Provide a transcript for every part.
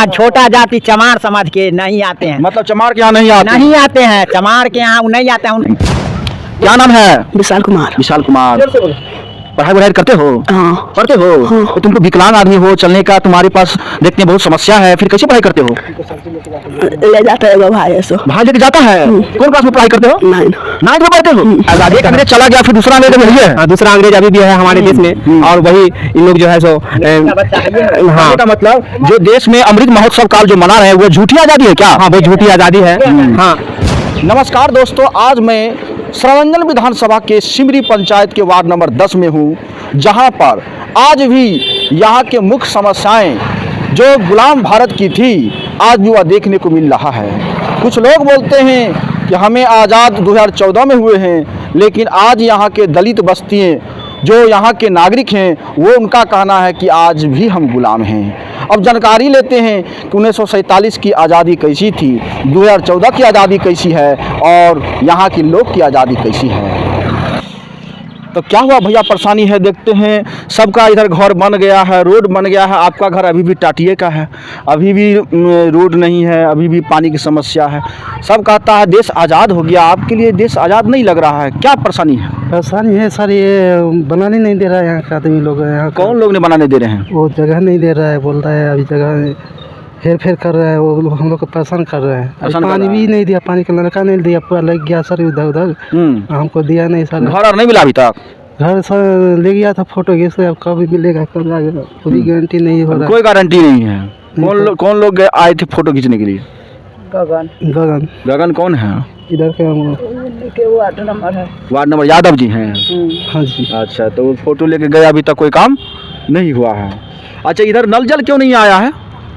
छोटा जाति चमार समझ के नहीं आते हैं। मतलब चमार के यहाँ नहीं आते? नहीं आते हैं, चमार के यहाँ नहीं आते हैं। क्या नाम है? विशाल कुमार। विशाल कुमार, पढ़ाई वढ़ाई करते हो? हाँ। करते हो? हाँ। तो तुम तो विकलांग आदमी हो, चलने का तुम्हारे पास देखते हैं बहुत समस्या है, फिर कैसे पढ़ाई करते हो? ले जाता है भाई ऐसा। भाई लेके जाता है? कौन क्लास में पढ़ाई करते हो? 9 में पढ़ते हो? आजादी एक अंग्रेज चला गया, फिर दूसरा अंग्रेज अभी है? दूसरा अंग्रेज अभी भी है हमारे देश में, और वही इन लोग जो है सो हाँ का मतलब जो देश में अमृत महोत्सव काल जो मना रहे हैं वो झूठी आजादी है क्या? हाँ, वो झूठी आज़ादी है। हाँ। नमस्कार दोस्तों, आज मैं सरवंजन विधानसभा के सिमरी पंचायत के वार्ड नंबर 10 में हूँ, जहाँ पर आज भी यहाँ के मुख्य समस्याएं जो गुलाम भारत की थी आज भी वह देखने को मिल रहा है। कुछ लोग बोलते हैं कि हमें आज़ाद 2014 में हुए हैं, लेकिन आज यहाँ के दलित बस्तियाँ जो यहाँ के नागरिक हैं वो उनका कहना है कि आज भी हम गुलाम हैं। अब जानकारी लेते हैं कि 1947 की आज़ादी कैसी थी, 2014 की आज़ादी कैसी है और यहाँ के लोग की आज़ादी कैसी है। तो क्या हुआ भैया, परेशानी है? देखते हैं सबका इधर घर बन गया है, रोड बन गया है। आपका घर अभी भी टाटिए का है, अभी भी रोड नहीं है, अभी भी पानी की समस्या है। सब कहता है देश आज़ाद हो गया, आपके लिए देश आज़ाद नहीं लग रहा है, क्या परेशानी है? परेशानी है सर, ये बनाने नहीं दे रहा है यहाँ का आदमी लोग। यहाँ कौन लोग ने बनाने दे रहे हैं? वो जगह नहीं दे रहा है, बोल रहा है अभी जगह हेर फेर कर रहा है, वो हम लोग को परेशान कर रहे हैं। पानी भी नहीं दिया, पानी का नलका नहीं दिया, पूरा लग गया सर इधर उधर, हमको दिया नहीं सर। घर और नहीं मिला अभी तक? घर सर ले गया था फोटो खींच, अब कब मिलेगा कब आएगा कोई गारंटी नहीं हो रहा। कोई गारंटी नहीं है। कौन लोग आए थे फोटो खींचने के लिए? गगन। गगन कौन है? इधर के वार्ड नंबर है, वार्ड नंबर यादव जी हैं? हाँ जी। अच्छा, तो फोटो लेके गए, अभी तक कोई काम नहीं हुआ है। अच्छा, इधर नल जल क्यों नहीं आया है?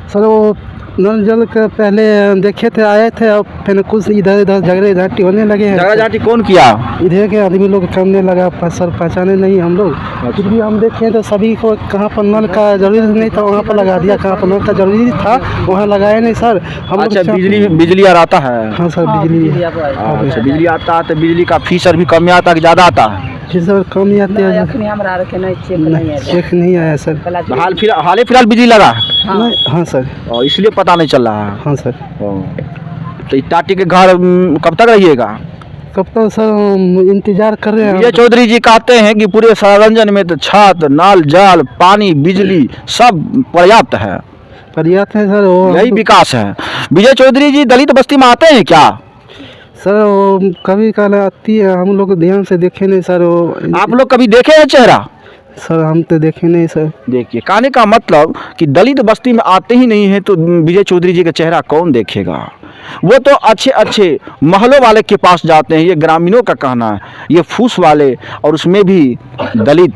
सर वो नल जल के पहले देखे थे, आए थे, और फिर कुछ इधर इधर झगड़े झाटी होने लगे हैं। झगड़ा झाटी कौन किया? इधर के आदमी लोग करने लगा, सर पहचाने नहीं हम लोग। फिर भी हम देखे तो सभी को कहाँ पर नल का जरूरी नहीं था वहाँ पर लगा दिया, कहाँ पर नल का जरूरी था वहाँ लगाया नहीं सर। हम अच्छा, बिजली यार आता है? हाँ सर, बिजली। अच्छा, बिजली आता है तो बिजली का फीसर भी कम आता है कि ज़्यादा आता है? फीसर कम ही आते हैं, चेक नहीं आया सर। हाल फिलहाल बिजली लगा? हाँ सर। और इसलिए पता नहीं चल रहा है? हाँ सर। तो टाटी के घर कब तक रहिएगा? कब तक सर इंतजार कर रहे हैं। विजय चौधरी जी कहते हैं कि पूरे सरवंजन में तो छत, नल जल, पानी, बिजली सब पर्याप्त है। पर्याप्त है सर, वो यही विकास है। विजय चौधरी जी दलित बस्ती में आते हैं क्या? सर वो कभी काल आती है, हम लोग ध्यान से देखे नहीं सर। वो आप लोग कभी देखे हैं चेहरा? सर हम तो देखे नहीं सर। देखिए, कहने का मतलब कि दलित बस्ती में आते ही नहीं है तो विजय चौधरी जी का चेहरा कौन देखेगा? वो तो अच्छे महलों वाले के पास जाते हैं, ये ग्रामीणों का कहना है। ये फूस वाले, और उसमें भी दलित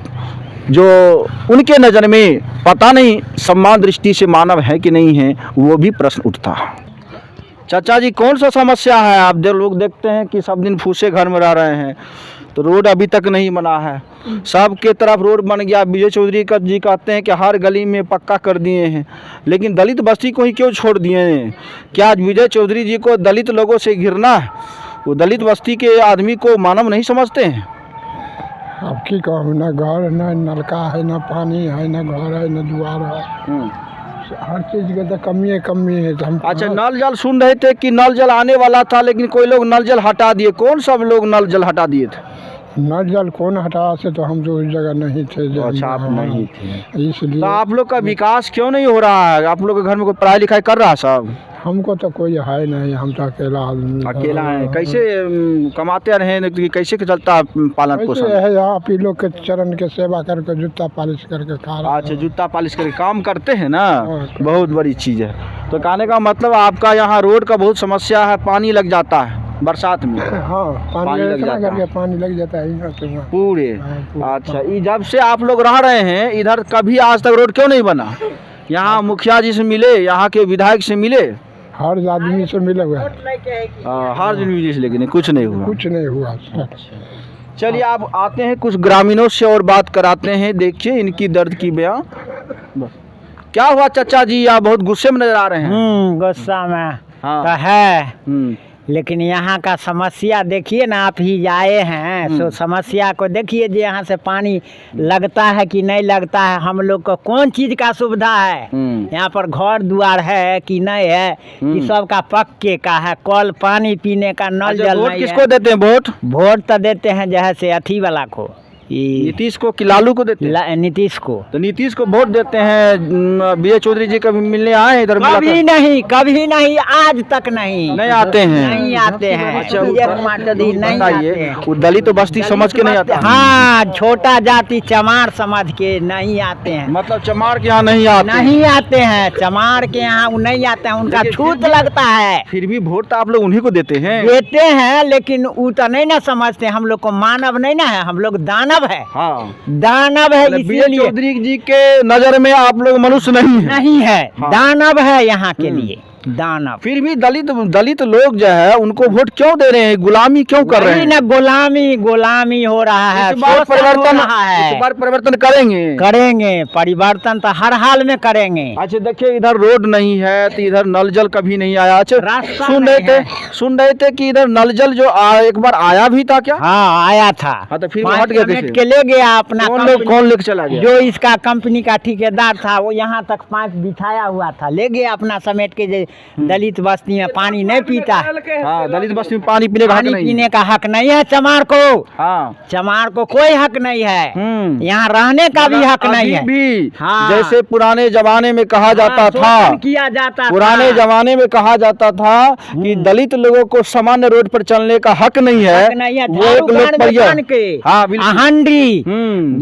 जो उनके नज़र में पता नहीं सम्मान दृष्टि से मानव है कि नहीं है, वो भी प्रश्न उठता है। चाचा जी, कौन सा समस्या है? आप लोग देखते हैं कि सब दिन फूसे घर में रह रहे हैं, तो रोड अभी तक नहीं बना है। सब के तरफ रोड बन गया। विजय चौधरी जी कहते हैं कि हर गली में पक्का कर दिए हैं, लेकिन दलित बस्ती को ही क्यों छोड़ दिए हैं? क्या आज विजय चौधरी जी को दलित लोगों से घिरना है? वो दलित बस्ती के आदमी को मानव नहीं समझते हैं? अब की कहूँ, न घर, न नलका है, न पानी है, न घर है, न द्वार है। हर चीज़ की तो कमी है तो हम। अच्छा, नल जल सुन रहे थे कि नल जल आने वाला था, लेकिन कोई लोग नल जल हटा दिए। कौन सब लोग नल जल हटा दिए थे? नल जल कौन हटा से, तो हम तो उस जगह नहीं थे। अच्छा, आप नहीं थे, इसलिए। तो आप लोग का विकास क्यों नहीं हो रहा है? आप लोग के घर में कोई पढ़ाई लिखाई कर रहा है सब? हमको तो कोई है नहीं, हम तो अकेला आदमी। अकेला है? कैसे कमाते रहे, कैसे चलता पालन पोषण? है आप ही लोग के चरण के सेवा करके जूता पालिश करके खा रहे। अच्छा, जूता पालिश करके काम करते हैं ना, बहुत बड़ी चीज़ है। तो कहने का मतलब आपका यहाँ रोड का बहुत समस्या है, पानी लग जाता है बरसात में? हाँ, पानी लग जाता है यहाँ से पूरे। अच्छा, जब से आप लोग रह रहे हैं इधर, कभी आज तक रोड क्यों नहीं बना? यहाँ मुखिया जी से मिले, यहाँ के विधायक से मिले, हर आदमी से मिले हुए, हर आदमी से, लेकिन कुछ नहीं हुआ। चलिए, आप आते हैं कुछ ग्रामीणों से और बात कराते हैं, देखिए इनकी दर्द की बयां। क्या हुआ चाचा जी, आप बहुत गुस्से में नजर आ रहे हैं? गुस्सा में हाँ। तो है। लेकिन यहाँ का समस्या देखिए ना, आप ही आए हैं तो समस्या को देखिए जी, यहाँ से पानी लगता है कि नहीं लगता है, हम लोग को कौन चीज़ का सुविधा है, यहाँ पर घर द्वार है कि नहीं है, कि सब का पक्के का है, कल पानी पीने का नल जल वोट नहीं किसको है। देते हैं वोट? वोट तो देते हैं जैसे अथी वाला को, नीतीश को कि लालू को देते हैं? नीतीश को। तो नीतीश को वोट देते हैं। विजय चौधरी जी कभी मिलने आए इधर? कभी नहीं, आज तक नहीं आते हैं। नहीं आते हैं। अच्छा, विजय कुमार चौधरी नहीं आते हैं। वो दलित बस्ती समझ के नहीं आता? हाँ, छोटा जाति चमार समझ के नहीं आते हैं। मतलब चमार के यहाँ नहीं आते? नहीं आते हैं, चमार के यहाँ वो नहीं आते हैं, उनका छूत लगता है। फिर भी वोट तो आप लोग उन्हीं को देते हैं? देते हैं, लेकिन वो तो नहीं ना समझते, हम लोग को मानव नहीं ना है, हम लोग दानव है। हाँ, दानव है, विजय इसीलिए चौधरी जी के नजर में आप लोग मनुष्य नहीं है? नहीं है, हाँ। दानव है यहाँ के लिए, दानव। फिर भी दलित लोग जो है उनको वोट क्यों दे रहे हैं? गुलामी क्यों कर रहे हैं? ना गुलामी हो रहा है। इस बार शोषण परिवर्तन, हो रहा है। इस बार परिवर्तन करेंगे? परिवर्तन तो हर हाल में करेंगे। अच्छा देखिए, इधर रोड नहीं है तो इधर नल जल कभी नहीं आया। अच्छा, रास्ता सुन रहे थे कि इधर नल जल जो एक बार आया भी था क्या? हाँ, आया था। हाँ, तो फिर वो 5 हट गया मिनट कैसे? के ले गया अपना कौन लेके चला गया? जो इसका कंपनी का ठेकेदार था, वो यहाँ तक पाइप बिछाया हुआ था, ले गया अपना समेट के। दलित बस्ती में पानी नहीं पीता। हाँ, दलित बस्ती में पानी पीने का हक नहीं। पीने का हक नहीं है चमार को। हाँ, चमार को कोई हक नहीं है, यहाँ रहने का भी हक नहीं है। भी हाँ। जैसे पुराने जमाने में कहा जाता था, शोषण किया जाता पुराने था। जमाने में कहा जाता था कि दलित लोगों को सामान्य रोड पर चलने का हक नहीं है। हक नहीं है। वो झाड़ू एक गाड़ में लोकप्रिय, बांध के, हाँ बिल्कुल, हंडी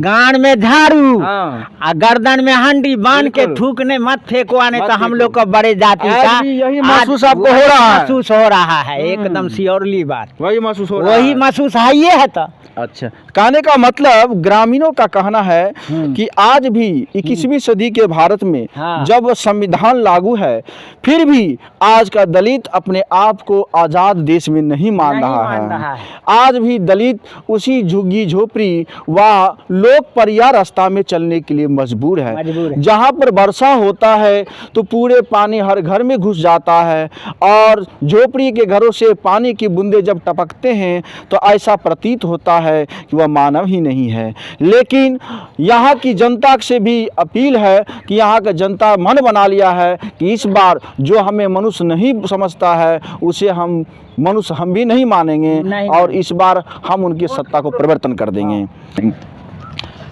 गाड़ में झाड़ू, हाँ। गर्दन में हंडी बांध के बिल्कुल। थूकने मत फेंकवाने, मत तो हम फेंको। लोग को बड़े जाति आज का भी यही आज महसूस आपको हो रहा है? महसूस हो रहा है, एकदम श्योरली बात, वही महसूस हो रहा वही है। महसूस है, ये है तो। अच्छा, कहने का मतलब ग्रामीणों का कहना है कि आज भी 21वीं सदी के भारत में हाँ। जब संविधान लागू है, फिर भी आज का दलित अपने आप को आजाद देश में नहीं मान रहा है। आज भी दलित उसी झुग्गी झोपड़ी व लोकप्रिय रास्ता में चलने के लिए मजबूर है। जहाँ पर वर्षा होता है तो पूरे पानी हर घर में घुस जाता है, और झोपड़ी के घरों से पानी की बूंदें जब टपकते हैं तो ऐसा प्रतीत होता है कि वह मानव ही नहीं है। लेकिन यहाँ की जनता से भी अपील है कि यहाँ का जनता मन बना लिया है कि इस बार जो हमें मनुष्य नहीं समझता है उसे हम मनुष्य हम भी नहीं मानेंगे, और इस बार हम उनकी सत्ता को परिवर्तन कर देंगे।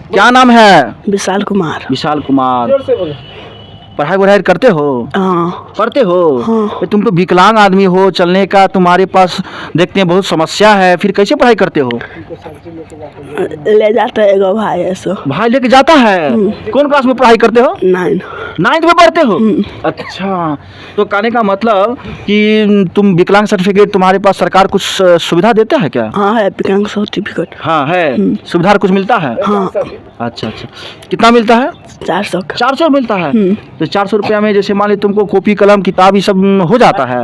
क्या नाम है? विशाल कुमार। विशाल कुमार। पढ़ाई वढ़ाई करते हो? हाँ। पढ़ते हो? हाँ। तुम तो विकलांग आदमी हो, चलने का तुम्हारे पास देखते हैं बहुत समस्या है, फिर कैसे पढ़ाई करते हो? ले जाता है एगो भाई ऐसो। भाई लेके जाता है? कौन क्लास में पढ़ाई करते हो? 9th में पढ़ते हो? अच्छा, तो कहने का मतलब कि तुम विकलांग सर्टिफिकेट तुम्हारे पास सरकार कुछ सुविधा देता है क्या? हाँ है, विकलांग सर्टिफिकेट। हाँ है, सुविधा कुछ मिलता है? हाँ। अच्छा, कितना मिलता है? 400 का। 400 मिलता है? तो 400 रुपया में जैसे मान ली तुमको कॉपी कलम किताब ये सब हो जाता है?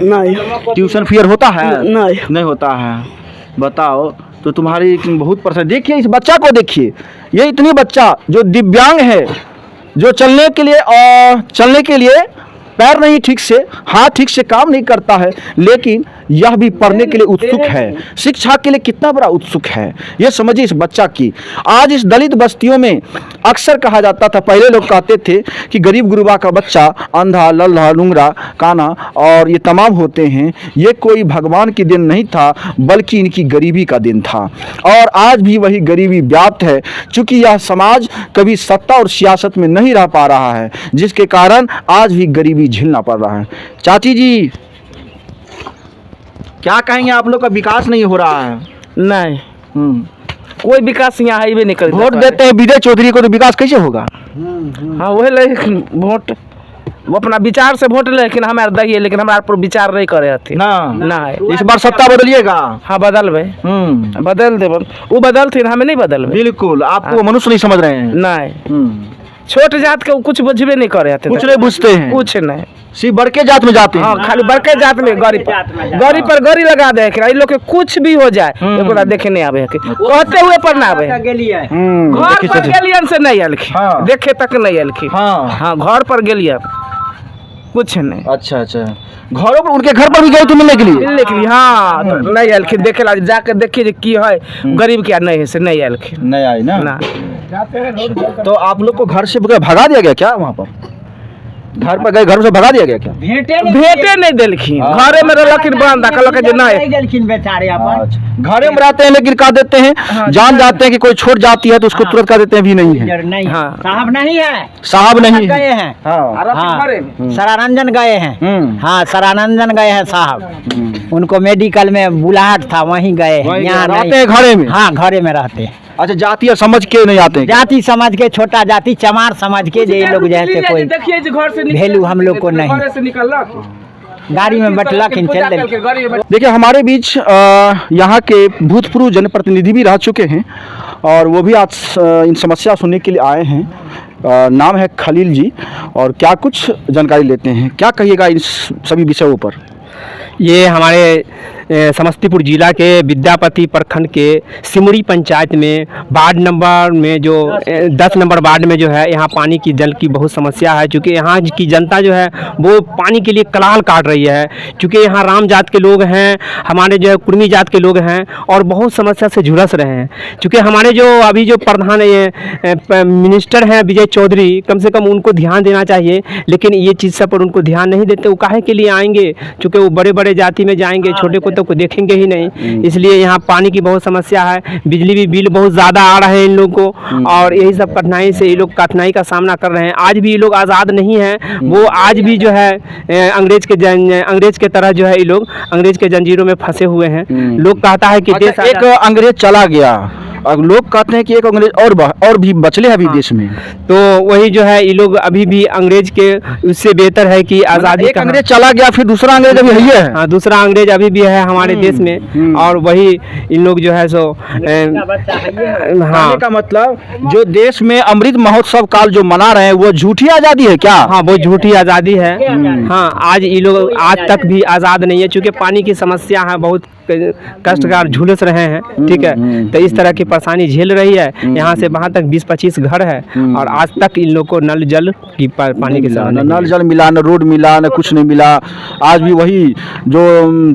नहीं। ट्यूशन फीस होता है? नहीं होता है। बताओ, तो तुम्हारी बहुत परेशानी। देखिए इस बच्चा को, देखिए ये इतनी बच्चा जो दिव्यांग है, जो चलने के लिए पैर नहीं ठीक से, हाथ ठीक से काम नहीं करता है, लेकिन यह भी पढ़ने के लिए उत्सुक है, शिक्षा के लिए कितना बड़ा उत्सुक है, ये समझिए इस बच्चा की। आज इस दलित बस्तियों में अक्सर कहा जाता था, पहले लोग कहते थे कि गरीब गुरबा का बच्चा अंधा, लल्हा, लुंगड़ा, काना और ये तमाम होते हैं, ये कोई भगवान की देन नहीं था, बल्कि इनकी गरीबी का दिन था। और आज भी वही गरीबी व्याप्त है, चूँकि यह समाज कभी सत्ता और सियासत में नहीं रह पा रहा है, जिसके कारण आज भी गरीबी झेलना पड़ रहा है। चाची जी, क्या कहेंगे? आप लोग का विकास नहीं हो रहा है? नहीं, कोई विकास यहाँ है भी नहीं कर। वोट देते हैं विजय चौधरी को, तो विकास कैसे होगा? हाँ वही, लेकिन वोट वो अपना विचार से वोट, लेकिन हमारे दही, लेकिन हमारे पर विचार नहीं करे थे ना। इस बार सत्ता बदलिएगा? हाँ बदल भाई, बदल दे, वो बदलते हमें नहीं बदल। बिल्कुल, आपको मनुष्य नहीं समझ रहे हैं? नहीं, छोट जात के कुछ बुझबे नहीं करे थे, कुछ नहीं बुझते हैं, कुछ नहीं, सिर्फ बड़के जात में जाते हैं। हाँ, खाली बड़के जात में गरी पर गरी लगा दे, लोग के कुछ भी हो जाए देखे नहीं आवे, कहते हुए पर ना आवे। घर पर गेलियन से नहीं अलखी, देखे तक नहीं अलखी। हाँ, घर पर गेलियन। कुछ नहीं। अच्छा अच्छा, घरों पर उनके घर पर भी गए थे मिलने के लिए? मिलने के लिए हाँ, तो नहीं आलखिन देखे ला जाकर देखिए की है गरीब क्या नहीं है से नहीं आलखिन। नहीं आई ना? ना तो आप लोग को घर से भगा दिया गया क्या? वहाँ पर घर पर गए, घर से भगा दिया गया क्या? भेंटे नहीं दिलखिन, घरे में रहलखिन बंद कहलक जे नहीं गेलखिन बेचारे अपन। अच्छा, घरे में रहते हैं लेकिन कह देते हैं, जान जाते हैं कि कोई छोड़ जाती है तो उसको तुरंत कह देते हैं भी नहीं है। नहीं हाँ। साहब नहीं है, साहब नहीं गए है। हैं। हाँ। हाँ, घरे में। सरारंजन गए हैं। हाँ, सरारंजन गए हैं साहब, उनको मेडिकल में बुलाहट था, वहीं गए हैं। यहाँ रहते हैं घरे में? हाँ, घरे में रहते हैं। अच्छा, जातीय समझ के नहीं आते हैं? जाति समझ के, छोटा जाति चमार समझ के, ये लोग जैसे कोई देखिए घर से वैल्यू हम लोग को नहीं। घरे से निकलक गाड़ी में बैठलक चल देलक। देखिए हमारे बीच यहाँ के भूतपूर्व जनप्रतिनिधि भी रह चुके हैं और वो भी आज इन समस्या सुनने के लिए आए हैं। नाम है खलील जी, और क्या कुछ जानकारी लेते हैं, क्या कहिएगा इन सभी विषयों पर? ये हमारे समस्तीपुर जिला के विद्यापति प्रखंड के सिमरी पंचायत में वार्ड नंबर में जो 10 नंबर वार्ड में जो है, यहाँ पानी की जल की बहुत समस्या है। चूँकि यहाँ की जनता जो है वो पानी के लिए कलाल काट रही है। चूँकि यहाँ राम जात के लोग हैं, हमारे जो है कुर्मी जात के लोग हैं, और बहुत समस्या से झुलस रहे हैं। चूँकि हमारे जो अभी जो प्रधान मिनिस्टर हैं विजय चौधरी, कम से कम उनको ध्यान देना चाहिए, लेकिन ये चीज़ सब पर उनको ध्यान नहीं देते। वो काहे के लिए आएंगे? चूँकि वो बड़े बड़े जाति में जाएंगे, छोटे को तो देखेंगे ही नहीं। इसलिए यहाँ पानी की बहुत समस्या है, बिजली भी बिल बहुत ज़्यादा आ रहे हैं इन लोगों को, और यही सब कठिनाई से ये लोग कठिनाई का सामना कर रहे हैं। आज भी ये लोग आज़ाद नहीं हैं, वो आज भी जो है अंग्रेज के तरह जो है ये लोग अंग्रेज के जंजीरों में फंसे हुए हैं। लोग कहता है कि देश एक अंग्रेज चला गया, अब लोग कहते हैं कि एक अंग्रेज और भी बचले हैं अभी देश में, तो वही जो है ये लोग अभी भी अंग्रेज के उससे बेहतर है कि आज़ादी एक अंग्रेज चला गया, फिर दूसरा अंग्रेज अभी है। हाँ, दूसरा अंग्रेज अभी भी है हमारे देश में, और वही इन लोग जो है सो हाँ, का मतलब जो देश में अमृत महोत्सव काल जो मना रहे हैं वो झूठी आज़ादी है क्या? हाँ, वो झूठी आज़ादी है। हाँ, आज ये लोग आज तक भी आज़ाद नहीं है, क्योंकि पानी की समस्या है, बहुत कष्टकार झुलस रहे हैं। ठीक है, तो इस तरह की परेशानी झेल रही है। यहाँ से वहाँ तक 20-25 घर है, और आज तक इन लोग को नल जल की पानी के साथ नल जल मिला, न रोड मिला, न कुछ नहीं मिला। आज भी वही जो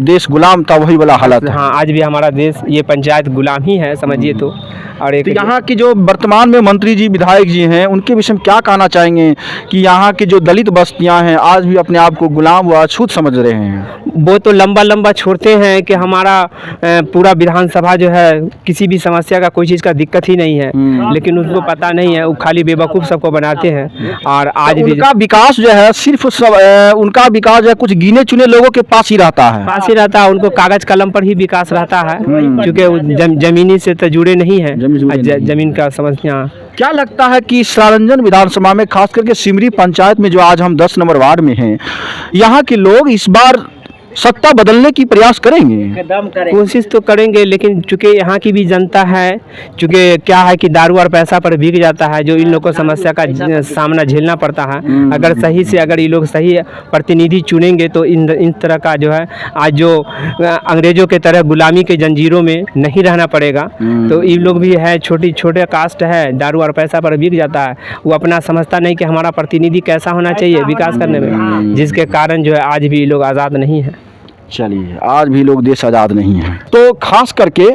देश गुलाम था वही वाला हालत है। हाँ, आज भी हमारा देश ये पंचायत गुलाम ही है, समझिए तो। और एक यहाँ की जो वर्तमान में मंत्री जी विधायक जी हैं उनके विषय में क्या कहना चाहेंगे कि यहाँ की जो दलित बस्तियाँ हैं आज भी अपने आप को गुलाम व अछूत समझ रहे हैं? वो तो लंबा छोड़ते हैं कि हमारा पूरा विधानसभा जो है किसी भी समस्या का कोई चीज़ का दिक्कत ही नहीं है, लेकिन उनको पता नहीं है, वो खाली बेवकूफ़ सबको बनाते हैं। और आज भी उनका विकास जो है सिर्फ उनका विकास जो है कुछ गिने चुने लोगों के पास ही रहता है, उनको कागज कलम पर ही विकास रहता है, क्योंकि जमीनी से तो जुड़े नहीं है, जमीन का समस्या। क्या लगता है कि सरारंजन विधानसभा में खास करके सिमरी पंचायत में जो आज हम 10 नंबर वार्ड में हैं, यहाँ के लोग इस बार सत्ता बदलने की प्रयास करेंगे? कोशिश तो करेंगे, लेकिन चूंकि यहाँ की भी जनता है, चूंकि क्या है कि दारू और पैसा पर बिक जाता है, जो इन लोगों को समस्या का सामना झेलना पड़ता है। अगर सही से अगर ये लोग सही प्रतिनिधि चुनेंगे तो इन तरह का जो है आज जो अंग्रेजों के तरह गुलामी के जंजीरों में नहीं रहना पड़ेगा। तो ये लोग भी है, छोटे कास्ट है, दारू और पैसा पर बिक जाता है, वो अपना समझता नहीं कि हमारा प्रतिनिधि कैसा होना चाहिए विकास करने में, जिसके कारण जो है आज भी ये लोग आज़ाद नहीं है। चलिए, आज भी लोग देश आज़ाद नहीं है। तो खास करके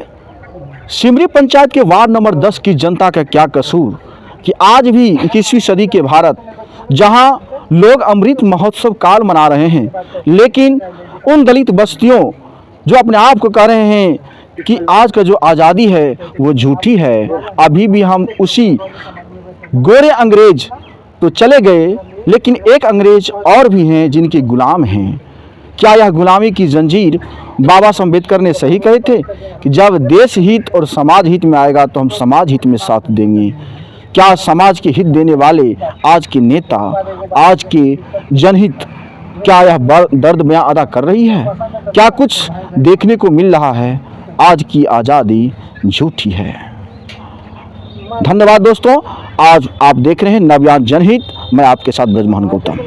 सिमरी पंचायत के वार्ड नंबर 10 की जनता का क्या कसूर कि आज भी 21वीं सदी के भारत जहां लोग अमृत महोत्सव काल मना रहे हैं, लेकिन उन दलित बस्तियों जो अपने आप को कह रहे हैं कि आज का जो आज़ादी है वो झूठी है, अभी भी हम उसी गोरे अंग्रेज तो चले गए, लेकिन एक अंग्रेज और भी हैं जिनके गुलाम हैं। क्या यह गुलामी की जंजीर बाबा साहब अम्बेडकर ने सही कहे थे कि जब देश हित और समाज हित में आएगा तो हम समाज हित में साथ देंगे? क्या समाज के हित देने वाले आज के नेता, आज के जनहित, क्या यह दर्द बयां अदा कर रही है? क्या कुछ देखने को मिल रहा है? आज की आज़ादी झूठी है। धन्यवाद दोस्तों, आज आप देख रहे हैं नवयान जनहित, मैं आपके साथ ब्रजमोहन गौतम।